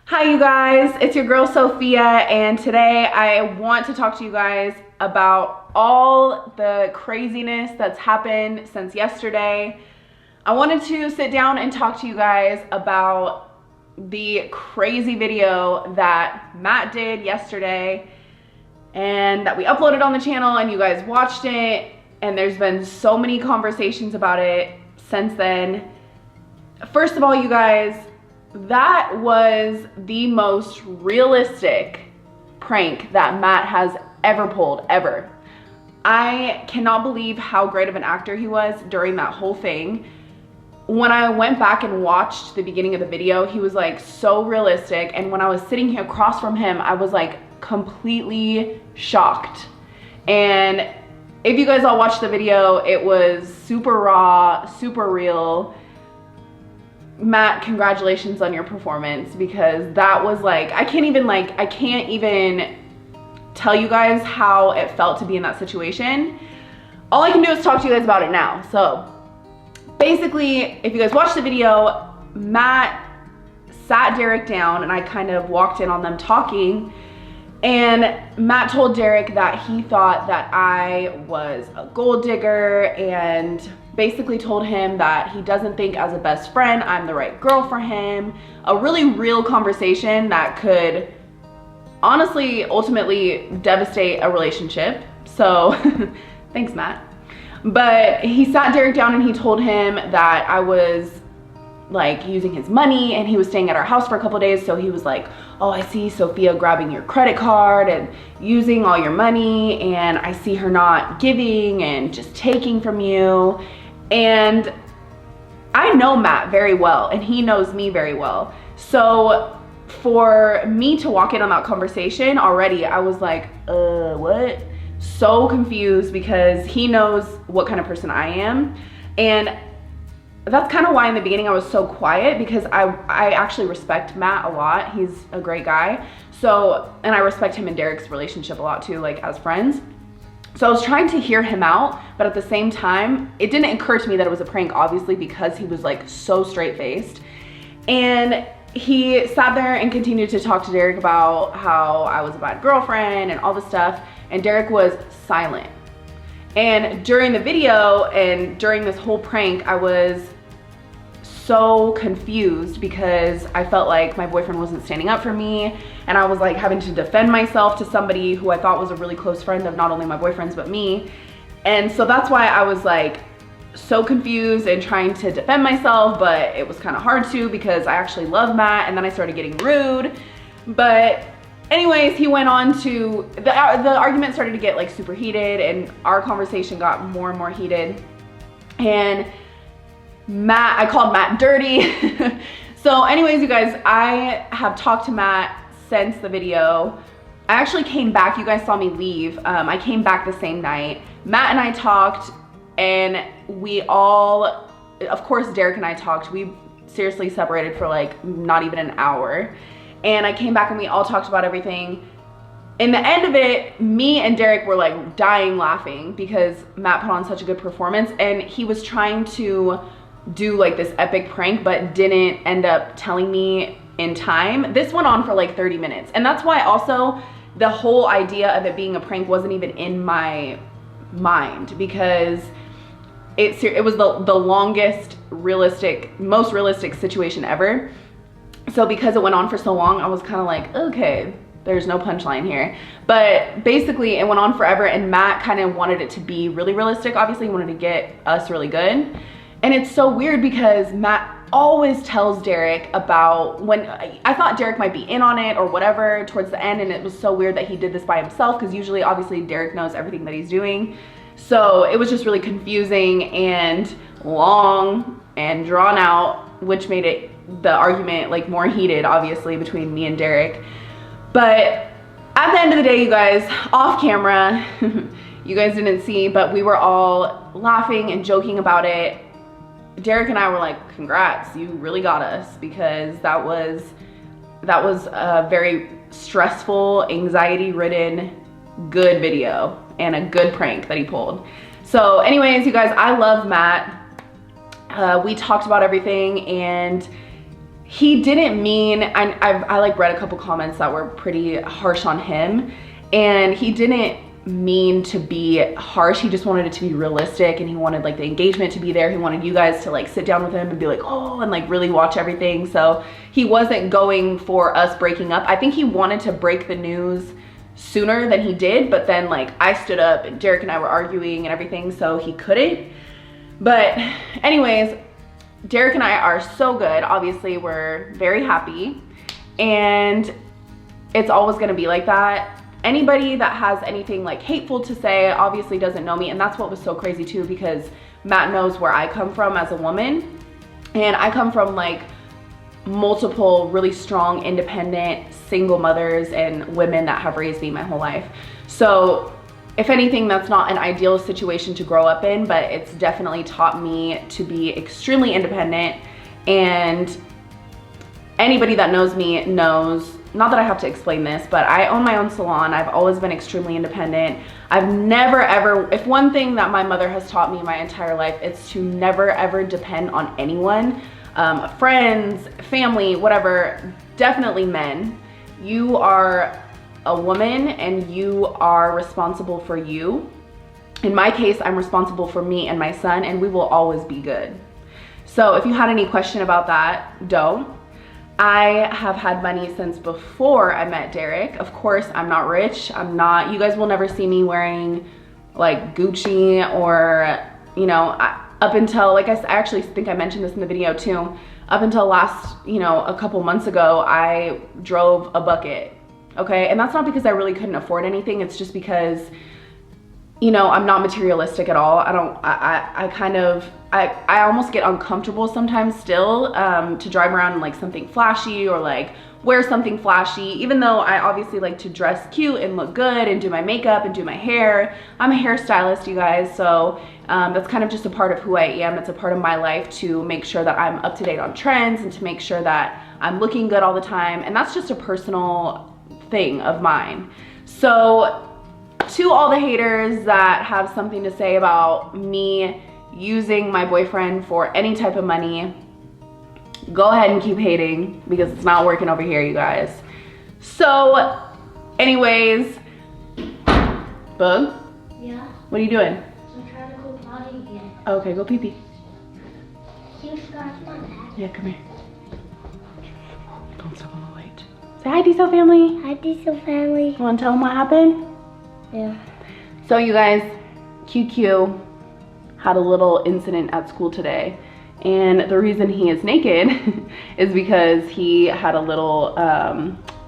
Hi you guys, it's your girl Sophia, and today I want to talk to you guys about all the craziness that's happened since yesterday. I wanted to sit down and talk to you guys about the crazy video that Matt did yesterday and that we uploaded on the channel and you guys watched it, and there's been so many conversations about it since then. First of all, you guys, that was the most realistic prank that Matt has ever pulled, ever. I cannot believe how great of an actor he was during that whole thing. When I went back and watched the beginning of the video, he was like so realistic, and when I was sitting here across from him, I was like completely shocked. And if you guys all watched the video, it was super raw, super real. Matt, congratulations on your performance, because that was like, I can't even tell you guys how it felt to be in that situation. All I can do is talk to you guys about it now. So basically, if you guys watched the video, Matt sat Derek down and I kind of walked in on them talking, and Matt told Derek that he thought that I was a gold digger, and basically told him that he doesn't think as a best friend I'm the right girl for him. A really real conversation that could honestly ultimately devastate a relationship. So thanks, Matt. But he sat Derek down and he told him that I was like using his money, and he was staying at our house for a couple of days, so he was like, oh, I see Sophia grabbing your credit card and using all your money, and I see her not giving and just taking from you. And I know Matt very well, and he knows me very well. So for me to walk in on that conversation already, I was like, what? So confused, because he knows what kind of person I am. And that's kind of why in the beginning I was so quiet, because I actually respect Matt a lot. He's a great guy. So, and I respect him and Derek's relationship a lot too, like as friends. So I was trying to hear him out, but at the same time, it didn't occur to me that it was a prank, obviously, because he was like so straight-faced. And he sat there and continued to talk to Derek about how I was a bad girlfriend and all this stuff, and Derek was silent. And during the video and during this whole prank, I was so confused because I felt like my boyfriend wasn't standing up for me, and I was like having to defend myself to somebody who I thought was a really close friend of not only my boyfriend's but me. And so that's why I was like so confused and trying to defend myself, but it was kind of hard to, because I actually love Matt, and then I started getting rude. But anyways, he went on to, the argument started to get like super heated, and our conversation got more and more heated. And Matt, I called Matt dirty. So anyways, you guys, I have talked to Matt since the video. I actually came back, you guys saw me leave. I came back the same night. Matt and I talked, and we all, of course Derek and I talked. We seriously separated for like not even an hour. And I came back and we all talked about everything. In the end of it, me and Derek were like dying laughing because Matt put on such a good performance, and he was trying to do like this epic prank but didn't end up telling me in time. This went on for like 30 minutes, and that's why also the whole idea of it being a prank wasn't even in my mind, because it was the longest most realistic situation ever. So because it went on for so long, I was kind of like, okay, there's no punchline here. But basically it went on forever, and Matt kind of wanted it to be really realistic. Obviously he wanted to get us really good. And it's so weird because Matt always tells Derek about when, I thought Derek might be in on it or whatever towards the end, and it was so weird that he did this by himself, because usually obviously Derek knows everything that he's doing. So it was just really confusing and long and drawn out, which made it, the argument like more heated obviously between me and Derek. But at the end of the day, you guys, off camera, you guys didn't see, but we were all laughing and joking about it. Derek and I were like, congrats, you really got us, because that was a very stressful, anxiety-ridden, good video and a good prank that he pulled. So anyways, you guys, I love Matt. We talked about everything, and he didn't mean, I like read a couple comments that were pretty harsh on him, and he didn't mean to be harsh. He just wanted it to be realistic, and he wanted like the engagement to be there. He wanted you guys to like sit down with him and be like, oh, and like really watch everything. So he wasn't going for us breaking up. I think he wanted to break the news sooner than he did, but then like I stood up and Derek and I were arguing and everything, so he couldn't. But anyways, Derek and I are so good. Obviously, we're very happy, and it's always gonna be like that. Anybody that has anything like hateful to say obviously doesn't know me, and that's what was so crazy too, because Matt knows where I come from as a woman, and I come from like multiple really strong, independent, single mothers and women that have raised me my whole life. So if anything, that's not an ideal situation to grow up in, but it's definitely taught me to be extremely independent. And anybody that knows me knows, not that I have to explain this, but I own my own salon. I've always been extremely independent. I've never ever, if one thing that my mother has taught me my entire life, it's to never ever depend on anyone, friends, family, whatever, definitely men. You are a woman and you are responsible for you. In my case, I'm responsible for me and my son, and we will always be good. So if you had any question about that, don't. I have had money since before I met Derek. Of course, I'm not rich. I'm not, you guys will never see me wearing like Gucci or, you know, up until, like I actually think I mentioned this in the video too, up until last, you know, a couple months ago, I drove a bucket. Okay, and that's not because I really couldn't afford anything. It's just because, you know, I'm not materialistic at all. I almost get uncomfortable sometimes still to drive around in like something flashy or like wear something flashy, even though I obviously like to dress cute and look good and do my makeup and do my hair. I'm a hairstylist, you guys, so that's kind of just a part of who I am. It's a part of my life to make sure that I'm up to date on trends and to make sure that I'm looking good all the time, and that's just a personal thing of mine. So to all the haters that have something to say about me using my boyfriend for any type of money, go ahead and keep hating, because it's not working over here, you guys. So anyways, Bug? Yeah? What are you doing? I'm trying to go potty again. Okay, go pee pee. You scratch my back. Yeah, come here. Don't step on the light. Say hi, Diesel family. Hi, Diesel family. You want to tell them what happened? Yeah. So you guys, QQ had a little incident at school today, and the reason he is naked is because he had a little,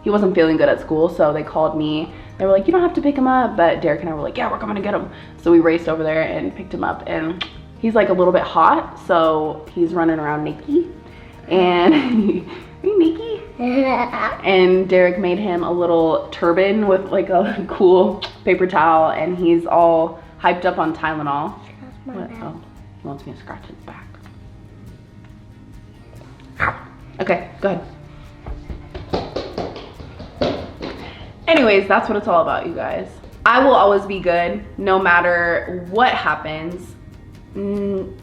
he wasn't feeling good at school, so they called me. They were like, you don't have to pick him up, but Derek and I were like, yeah, we're coming to get him. So we raced over there and picked him up, and he's like a little bit hot, so he's running around naked, and are you naked? And Derek made him a little turban with like a cool paper towel, and he's all hyped up on Tylenol. What? Oh, he wants me to scratch his back. Okay, go ahead. Anyways, that's what it's all about, you guys. I will always be good no matter what happens.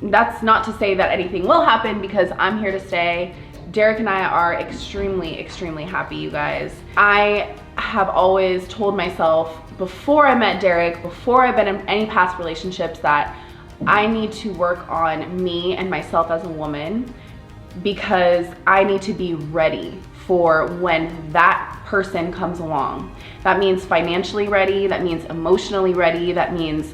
That's not to say that anything will happen, because I'm here to stay. Derek and I are extremely, extremely happy, you guys. I have always told myself before I met Derek, before I've been in any past relationships, that I need to work on me and myself as a woman, because I need to be ready for when that person comes along. That means financially ready, that means emotionally ready, that means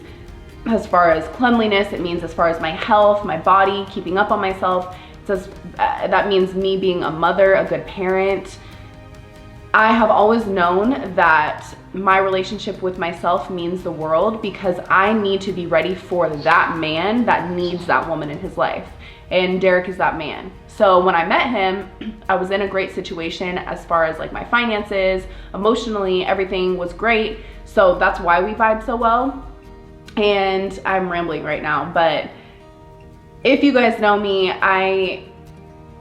as far as cleanliness, it means as far as my health, my body, keeping up on myself. That means me being a mother, a good parent. I have always known that my relationship with myself means the world, because I need to be ready for that man that needs that woman in his life. And Derek is that man. So when I met him, I was in a great situation as far as like my finances, emotionally, everything was great. So that's why we vibe so well. And I'm rambling right now, but if you guys know me, I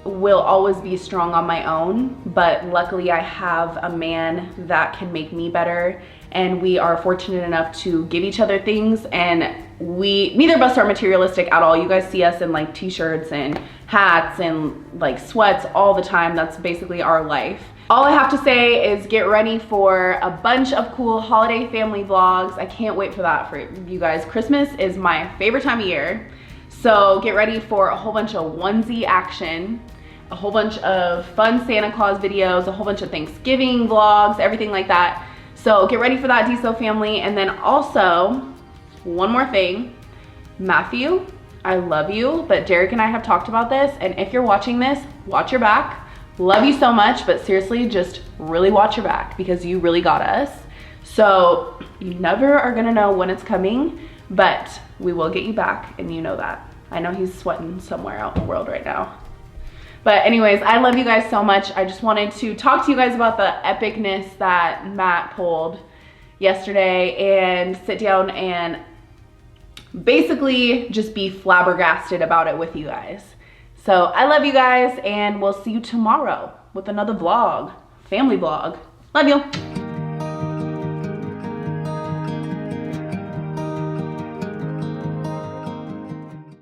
will always be strong on my own, but luckily I have a man that can make me better, and we are fortunate enough to give each other things, and neither of us are materialistic at all. You guys see us in like t-shirts and hats and like sweats all the time. That's basically our life. All I have to say is get ready for a bunch of cool holiday family vlogs. I can't wait for that for you guys. Christmas is my favorite time of year. So get ready for a whole bunch of onesie action, a whole bunch of fun Santa Claus videos, a whole bunch of Thanksgiving vlogs, everything like that. So get ready for that, Deso family. And then also, one more thing, Matthew, I love you, but Derek and I have talked about this, and if you're watching this, watch your back. Love you so much, but seriously, just really watch your back because you really got us. So you never are gonna know when it's coming, but we will get you back, and you know that. I know he's sweating somewhere out in the world right now. But anyways, I love you guys so much. I just wanted to talk to you guys about the epicness that Matt pulled yesterday and sit down and basically just be flabbergasted about it with you guys. So I love you guys, and we'll see you tomorrow with another vlog, family vlog. Love you.